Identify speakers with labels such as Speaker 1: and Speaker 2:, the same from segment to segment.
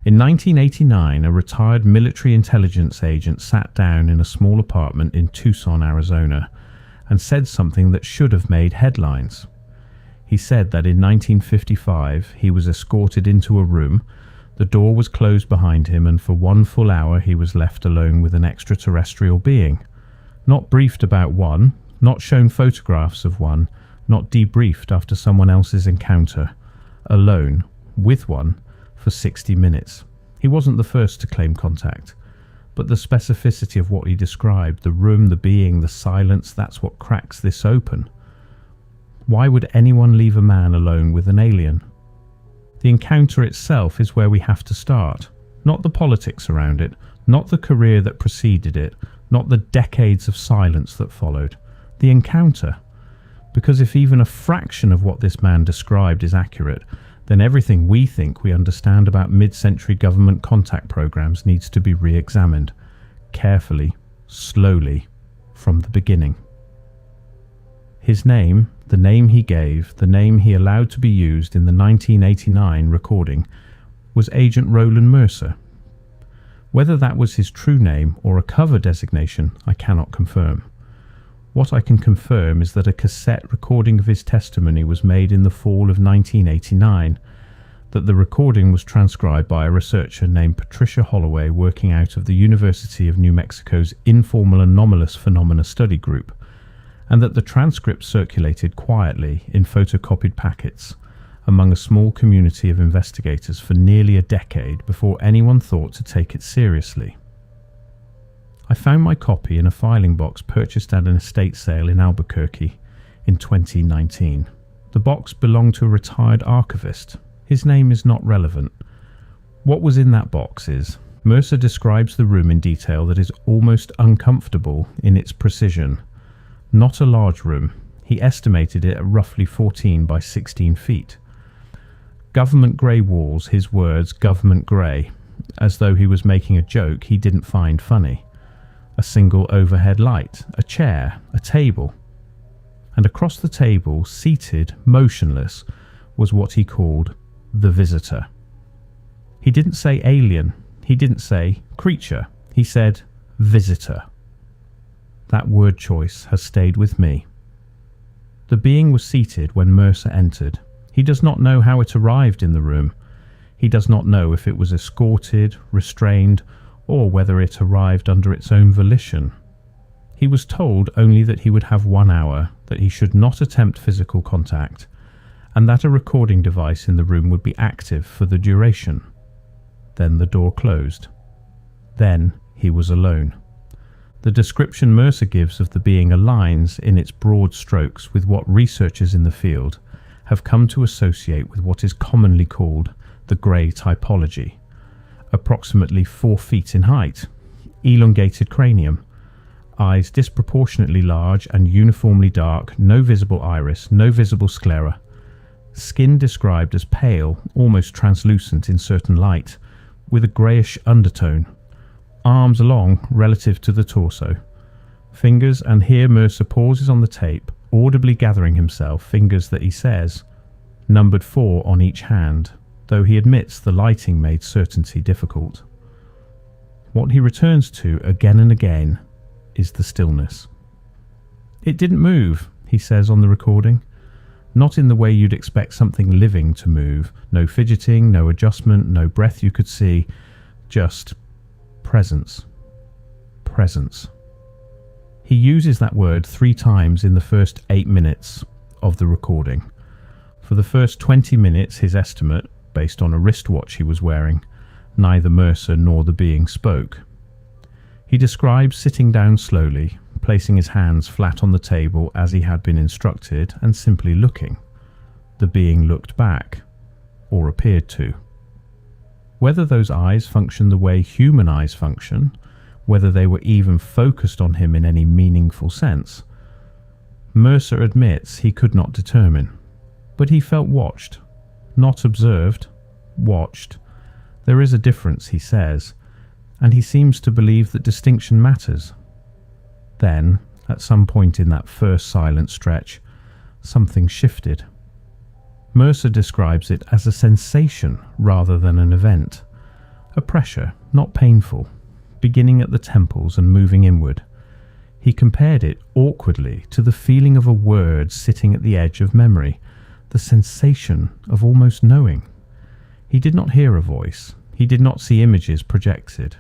Speaker 1: In 1989, a retired military intelligence agent sat down in a small apartment in Tucson, Arizona, and said something that should have made headlines. He said that in 1955 he was escorted into a room, the door was closed behind him, and for 1 full hour he was left alone with an extraterrestrial being. Not briefed about one, not shown photographs of one, not debriefed after someone else's encounter. Alone, with one, for 60 minutes. He wasn't the first to claim contact, but the specificity of what he described, the room, the being, the silence, that's what cracks this open. Why would anyone leave a man alone with an alien? The encounter itself is where we have to start, not the politics around it, not the career that preceded it, not the decades of silence that followed. The encounter. Because if even a fraction of what this man described is accurate, then everything we think we understand about mid-century government contact programs needs to be re-examined, carefully, slowly, from the beginning. His name, the name he gave, the name he allowed to be used in the 1989 recording, was Agent Roland Mercer. Whether that was his true name or a cover designation, I cannot confirm. What I can confirm is that a cassette recording of his testimony was made in the fall of 1989, that the recording was transcribed by a researcher named Patricia Holloway working out of the University of New Mexico's Informal Anomalous Phenomena Study Group, and that the transcript circulated quietly in photocopied packets among a small community of investigators for nearly a decade before anyone thought to take it seriously. I found my copy in a filing box purchased at an estate sale in Albuquerque in 2019. The box belonged to a retired archivist. His name is not relevant. What was in that box is, Mercer describes the room in detail that is almost uncomfortable in its precision. Not a large room. He estimated it at roughly 14 by 16 feet. Government grey walls, his words, government grey, as though he was making a joke he didn't find funny. A single overhead light, a chair, a table. And across the table, seated, motionless, was what he called the visitor. He didn't say alien. He didn't say creature. He said visitor. That word choice has stayed with me. The being was seated when Mercer entered. He does not know how it arrived in the room. He does not know if it was escorted, restrained, or whether it arrived under its own volition. He was told only that he would have 1 hour, that he should not attempt physical contact, and that a recording device in the room would be active for the duration. Then the door closed. Then he was alone. The description Mercer gives of the being aligns in its broad strokes with what researchers in the field have come to associate with what is commonly called the grey typology. Approximately 4 feet in height, elongated cranium, eyes disproportionately large and uniformly dark, no visible iris, no visible sclera, skin described as pale, almost translucent in certain light, with a greyish undertone, arms long relative to the torso, fingers, and here Mercer pauses on the tape, audibly gathering himself, fingers that he says, numbered 4 on each hand, though he admits the lighting made certainty difficult. What he returns to again and again is the stillness. It didn't move, he says on the recording. Not in the way you'd expect something living to move. No fidgeting, no adjustment, no breath you could see. Just presence. Presence. He uses that word 3 times in the first 8 minutes of the recording. For the first 20 minutes, his estimate, based on a wristwatch he was wearing, neither Mercer nor the being spoke. He describes sitting down slowly, placing his hands flat on the table as he had been instructed, and simply looking. The being looked back, or appeared to. Whether those eyes functioned the way human eyes function, whether they were even focused on him in any meaningful sense, Mercer admits he could not determine. But he felt watched. Not observed, watched. There is a difference, he says, and he seems to believe that distinction matters. Then, at some point in that first silent stretch, something shifted. Mercer describes it as a sensation rather than an event. A pressure, not painful, beginning at the temples and moving inward. He compared it awkwardly to the feeling of a word sitting at the edge of memory, the sensation of almost knowing. He did not hear a voice, he did not see images projected,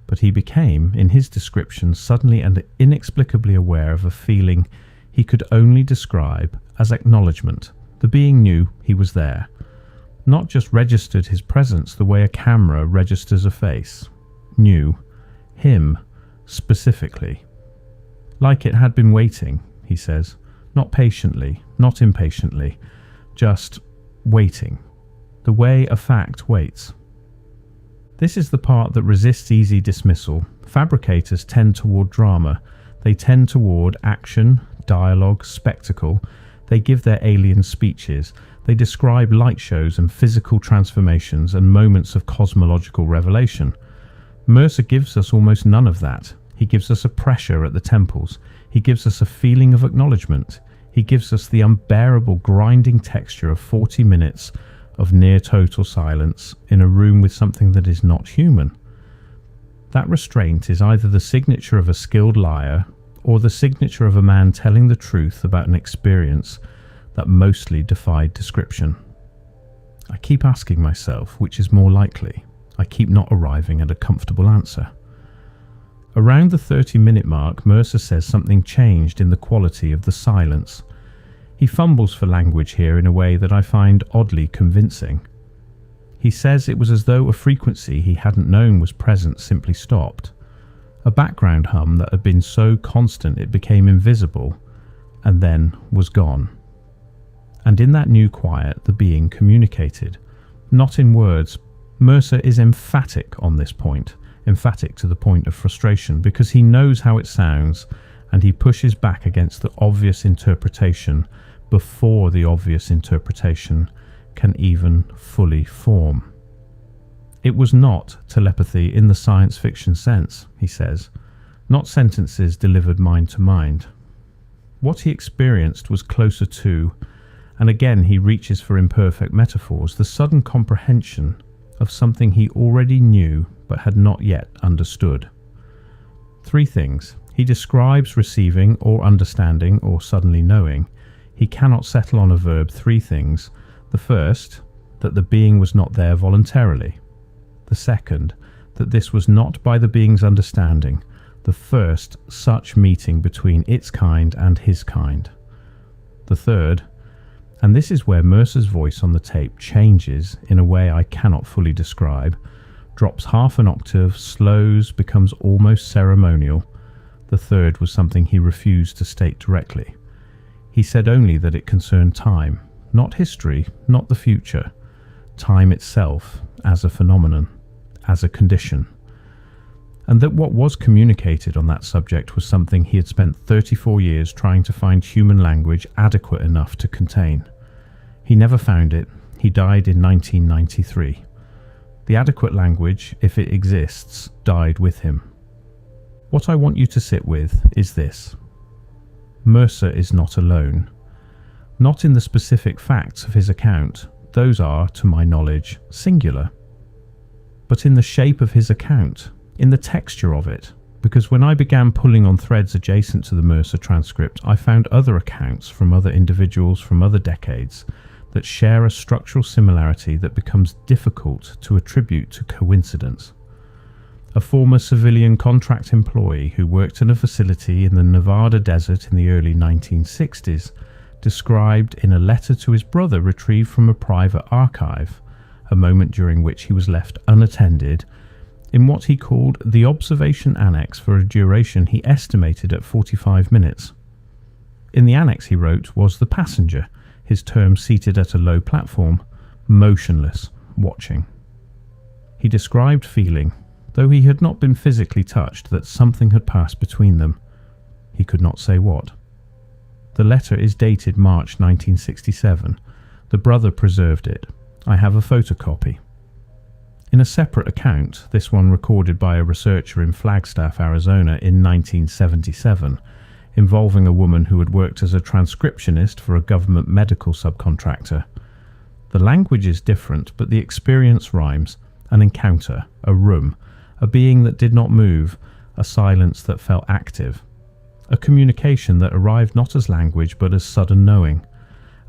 Speaker 1: but he became, in his description, suddenly and inexplicably aware of a feeling he could only describe as acknowledgement. The being knew he was there, not just registered his presence the way a camera registers a face, knew him specifically. Like it had been waiting, he says, not patiently, not impatiently, just waiting, the way a fact waits. This is the part that resists easy dismissal. Fabricators tend toward drama. They tend toward action, dialogue, spectacle. They give their alien speeches. They describe light shows and physical transformations and moments of cosmological revelation. Mercer gives us almost none of that. He gives us a pressure at the temples. He gives us a feeling of acknowledgement. He gives us the unbearable grinding texture of 40 minutes of near total silence in a room with something that is not human. That restraint is either the signature of a skilled liar or the signature of a man telling the truth about an experience that mostly defied description. I keep asking myself which is more likely. I keep not arriving at a comfortable answer. Around the 30-minute mark, Mercer says something changed in the quality of the silence. He fumbles for language here in a way that I find oddly convincing. He says it was as though a frequency he hadn't known was present simply stopped. A background hum that had been so constant it became invisible, and then was gone. And in that new quiet, the being communicated. Not in words. Mercer is emphatic on this point. Emphatic to the point of frustration, because he knows how it sounds and he pushes back against the obvious interpretation before the obvious interpretation can even fully form. It was not telepathy in the science fiction sense, he says, not sentences delivered mind to mind. What he experienced was closer to, and again he reaches for imperfect metaphors, the sudden comprehension of something he already knew but had not yet understood. 3 things. He describes receiving or understanding or suddenly knowing. He cannot settle on a verb. 3 things. The first, that the being was not there voluntarily. The second, that this was not by the being's understanding, the first such meeting between its kind and his kind. The third, and this is where Mercer's voice on the tape changes in a way I cannot fully describe, drops half an octave, slows, becomes almost ceremonial. The third was something he refused to state directly. He said only that it concerned time, not history, not the future. Time itself as a phenomenon, as a condition. And that what was communicated on that subject was something he had spent 34 years trying to find human language adequate enough to contain. He never found it. He died in 1993. The adequate language, if it exists, died with him. What I want you to sit with is this. Mercer is not alone. Not in the specific facts of his account. Those are, to my knowledge, singular. But in the shape of his account, in the texture of it. Because when I began pulling on threads adjacent to the Mercer transcript, I found other accounts from other individuals from other decades that share a structural similarity that becomes difficult to attribute to coincidence. A former civilian contract employee who worked in a facility in the Nevada desert in the early 1960s described in a letter to his brother retrieved from a private archive, a moment during which he was left unattended, in what he called the observation annex for a duration he estimated at 45 minutes. In the annex, he wrote, was the passenger, his term seated at a low platform, motionless, watching. He described feeling, though he had not been physically touched, that something had passed between them. He could not say what. The letter is dated March 1967. The brother preserved it. I have a photocopy. In a separate account, this one recorded by a researcher in Flagstaff, Arizona in 1977, involving a woman who had worked as a transcriptionist for a government medical subcontractor. The language is different, but the experience rhymes, an encounter, a room, a being that did not move, a silence that felt active, a communication that arrived not as language but as sudden knowing,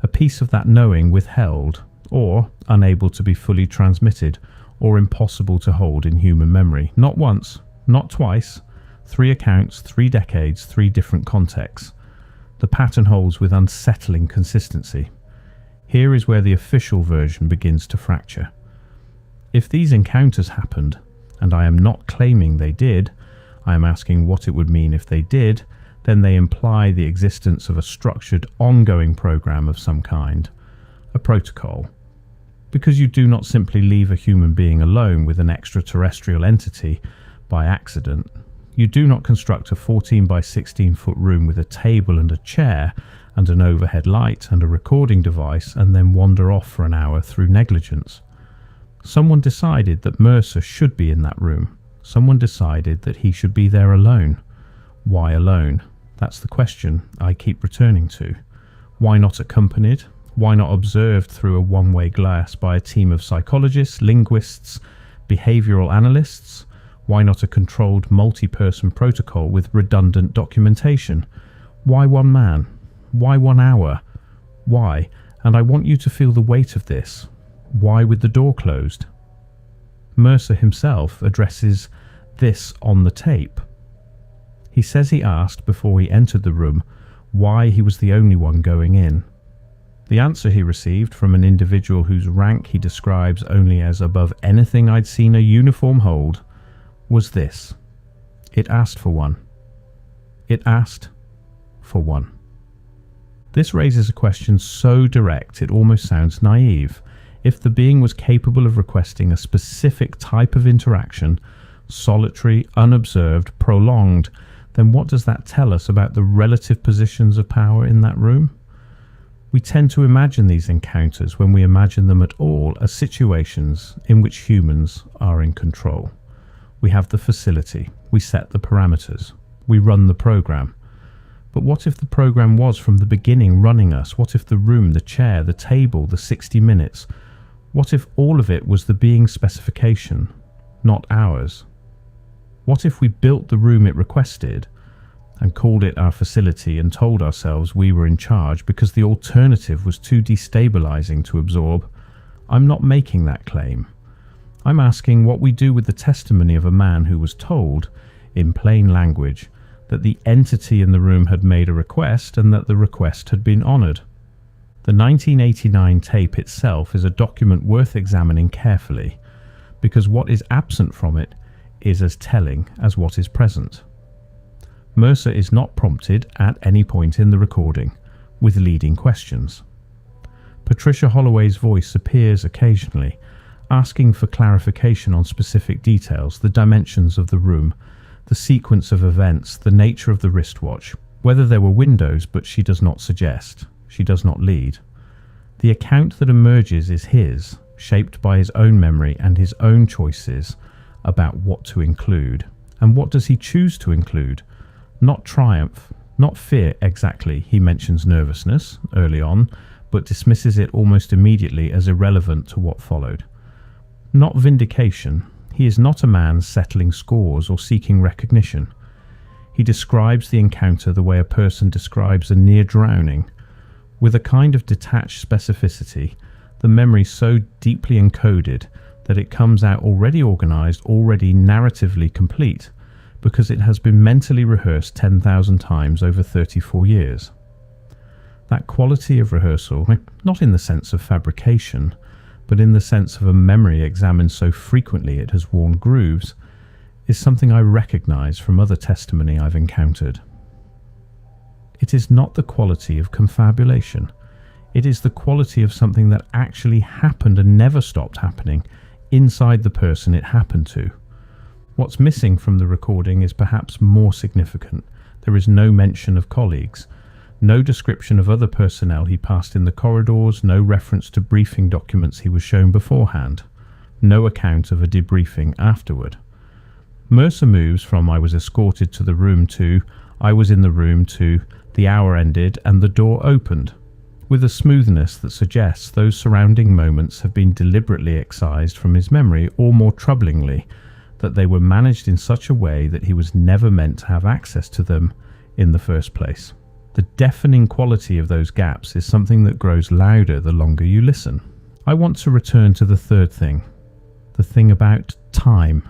Speaker 1: a piece of that knowing withheld, or unable to be fully transmitted, or impossible to hold in human memory. Not once, not twice, 3 accounts, 3 decades, 3 different contexts. The pattern holds with unsettling consistency. Here is where the official version begins to fracture. If these encounters happened, and I am not claiming they did, I am asking what it would mean if they did, then they imply the existence of a structured, ongoing program of some kind, a protocol. Because you do not simply leave a human being alone with an extraterrestrial entity by accident. You do not construct a 14 by 16 foot room with a table and a chair and an overhead light and a recording device and then wander off for an hour through negligence. Someone decided that Mercer should be in that room. Someone decided that he should be there alone. Why alone? That's the question I keep returning to. Why not accompanied? Why not observed through a one-way glass by a team of psychologists, linguists, behavioral analysts? Why not a controlled multi-person protocol with redundant documentation? Why one man? Why 1 hour? Why? And I want you to feel the weight of this. Why with the door closed? Mercer himself addresses this on the tape. He says he asked before he entered the room why he was the only one going in. The answer he received from an individual whose rank he describes only as above anything I'd seen a uniform hold was this. It asked for one. It asked for one. This raises a question so direct it almost sounds naive. If the being was capable of requesting a specific type of interaction, solitary, unobserved, prolonged, then what does that tell us about the relative positions of power in that room? We tend to imagine these encounters, when we imagine them at all, as situations in which humans are in control. We have the facility, we set the parameters, we run the program. But what if the program was from the beginning running us? What if the room, the chair, the table, the 60 minutes? What if all of it was the being's specification, not ours? What if we built the room it requested and called it our facility and told ourselves we were in charge because the alternative was too destabilizing to absorb? I'm not making that claim. I'm asking what we do with the testimony of a man who was told, in plain language, that the entity in the room had made a request and that the request had been honoured. The 1989 tape itself is a document worth examining carefully, because what is absent from it is as telling as what is present. Mercer is not prompted at any point in the recording with leading questions. Patricia Holloway's voice appears occasionally, asking for clarification on specific details, the dimensions of the room, the sequence of events, the nature of the wristwatch, whether there were windows, but she does not suggest, she does not lead. The account that emerges is his, shaped by his own memory and his own choices about what to include. And what does he choose to include? Not triumph, not fear exactly. He mentions nervousness early on, but dismisses it almost immediately as irrelevant to what followed. Not vindication. He is not a man settling scores or seeking recognition. He describes the encounter the way a person describes a near drowning, with a kind of detached specificity, the memory so deeply encoded that it comes out already organized, already narratively complete, because it has been mentally rehearsed 10,000 times over 34 years. That quality of rehearsal, not in the sense of fabrication, but in the sense of a memory examined so frequently it has worn grooves, is something I recognize from other testimony I've encountered. It is not the quality of confabulation. It is the quality of something that actually happened and never stopped happening inside the person it happened to. What's missing from the recording is perhaps more significant. There is no mention of colleagues, no description of other personnel he passed in the corridors, no reference to briefing documents he was shown beforehand, no account of a debriefing afterward. Mercer moves from "I was escorted to the room" to "I was in the room" to "the hour ended and the door opened." with a smoothness that suggests those surrounding moments have been deliberately excised from his memory, or more troublingly, that they were managed in such a way that he was never meant to have access to them in the first place. The deafening quality of those gaps is something that grows louder the longer you listen. I want to return to the third thing, the thing about time,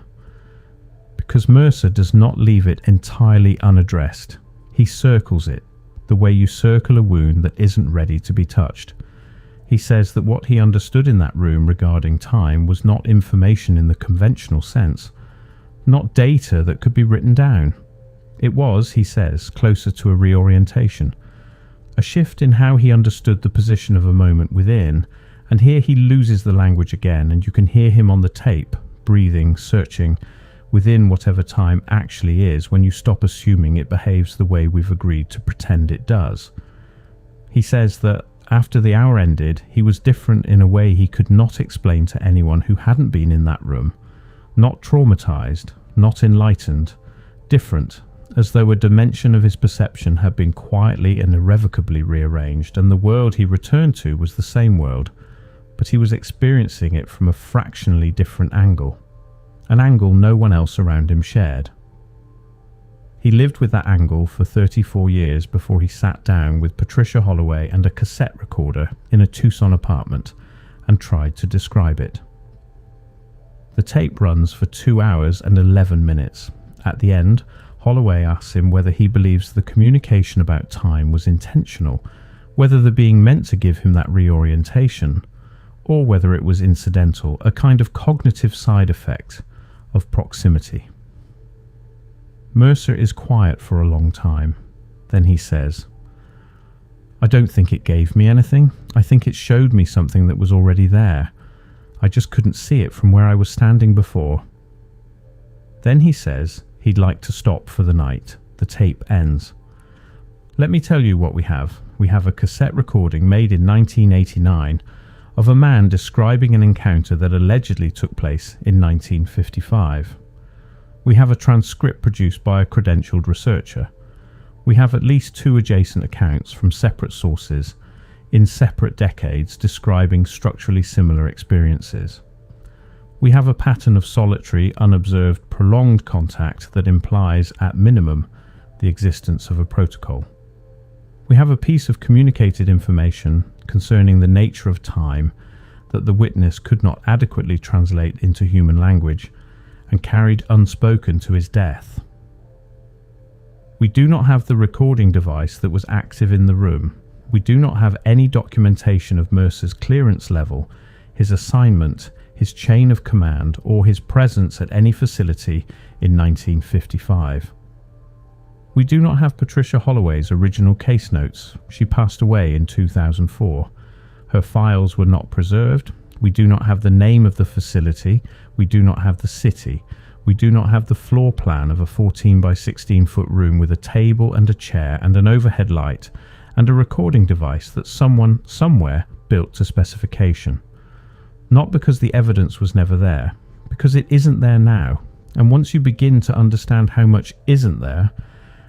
Speaker 1: because Mercer does not leave it entirely unaddressed. He circles it, the way you circle a wound that isn't ready to be touched. He says that what he understood in that room regarding time was not information in the conventional sense, not data that could be written down. It was, he says, closer to a reorientation, a shift in how he understood the position of a moment within, and here he loses the language again, and you can hear him on the tape, breathing, searching, within whatever time actually is when you stop assuming it behaves the way we've agreed to pretend it does. He says that after the hour ended, he was different in a way he could not explain to anyone who hadn't been in that room, not traumatized, not enlightened, different, as though a dimension of his perception had been quietly and irrevocably rearranged, and the world he returned to was the same world, but he was experiencing it from a fractionally different angle, an angle no one else around him shared. He lived with that angle for 34 years before he sat down with Patricia Holloway and a cassette recorder in a Tucson apartment and tried to describe it. The tape runs for 2 hours and 11 minutes. At the end, Holloway asks him whether he believes the communication about time was intentional, whether the being meant to give him that reorientation, or whether it was incidental, a kind of cognitive side effect of proximity. Mercer is quiet for a long time. Then he says, "I don't think it gave me anything. I think it showed me something that was already there. I just couldn't see it from where I was standing before." Then he says he'd like to stop for the night. The tape ends. Let me tell you what we have. We have a cassette recording made in 1989 of a man describing an encounter that allegedly took place in 1955. We have a transcript produced by a credentialed researcher. We have at least 2 adjacent accounts from separate sources in separate decades describing structurally similar experiences. We have a pattern of solitary, unobserved, prolonged contact that implies, at minimum, the existence of a protocol. We have a piece of communicated information concerning the nature of time that the witness could not adequately translate into human language and carried unspoken to his death. We do not have the recording device that was active in the room. We do not have any documentation of Mercer's clearance level, his assignment, his chain of command, or his presence at any facility in 1955. We do not have Patricia Holloway's original case notes. She passed away in 2004. Her files were not preserved. We do not have the name of the facility. We do not have the city. We do not have the floor plan of a 14 by 16 foot room with a table and a chair and an overhead light and a recording device that someone somewhere built to specification. Not because the evidence was never there, because it isn't there now. And once you begin to understand how much isn't there,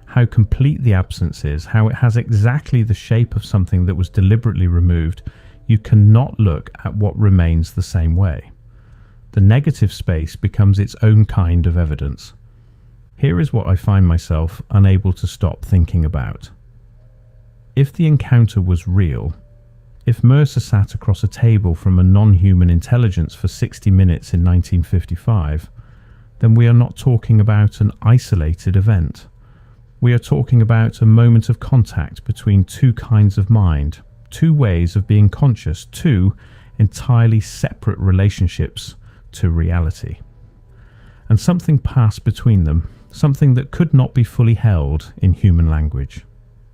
Speaker 1: how complete the absence is, how it has exactly the shape of something that was deliberately removed, you cannot look at what remains the same way. The negative space becomes its own kind of evidence. Here is what I find myself unable to stop thinking about. If the encounter was real, if Mercer sat across a table from a non-human intelligence for 60 minutes in 1955, then we are not talking about an isolated event. We are talking about a moment of contact between 2 kinds of mind, 2 ways of being conscious, 2 entirely separate relationships to reality. And something passed between them, something that could not be fully held in human language.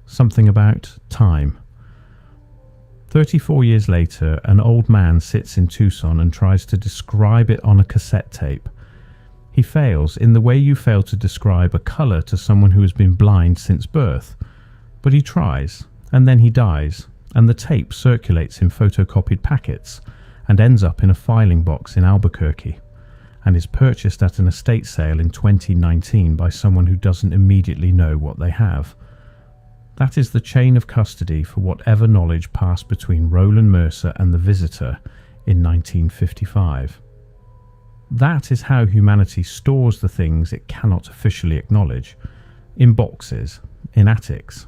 Speaker 1: Something about time. 34 years later, an old man sits in Tucson and tries to describe it on a cassette tape. He fails in the way you fail to describe a colour to someone who has been blind since birth. But he tries, and then he dies, and the tape circulates in photocopied packets and ends up in a filing box in Albuquerque, and is purchased at an estate sale in 2019 by someone who doesn't immediately know what they have. That is the chain of custody for whatever knowledge passed between Roland Mercer and the visitor in 1955. That is how humanity stores the things it cannot officially acknowledge, in boxes, in attics,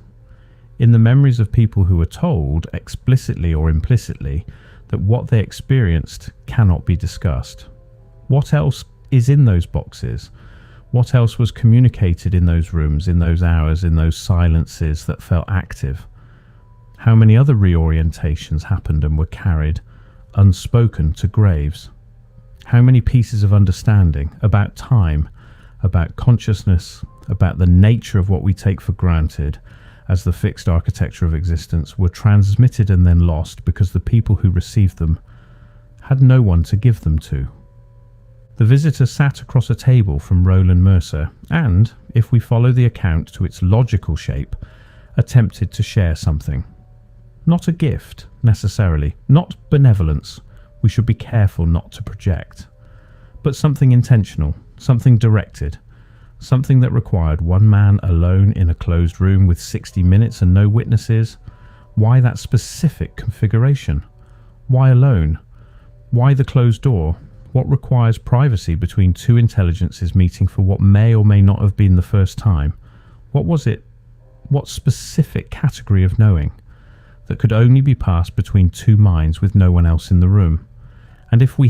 Speaker 1: in the memories of people who are told, explicitly or implicitly, that what they experienced cannot be discussed. What else is in those boxes? What else was communicated in those rooms, in those hours, in those silences that felt active? How many other reorientations happened and were carried, unspoken, to graves? How many pieces of understanding about time, about consciousness, about the nature of what we take for granted as the fixed architecture of existence were transmitted and then lost because the people who received them had no one to give them to? The visitor sat across a table from Roland Mercer and, if we follow the account to its logical shape, attempted to share something. Not a gift, necessarily, not benevolence, we should be careful not to project, but something intentional, something directed, something that required one man alone in a closed room with 60 minutes and no witnesses. Why that specific configuration? Why alone? Why the closed door? What requires privacy between two intelligences meeting for what may or may not have been the first time? What was it? What specific category of knowing that could only be passed between two minds with no one else in the room? And if we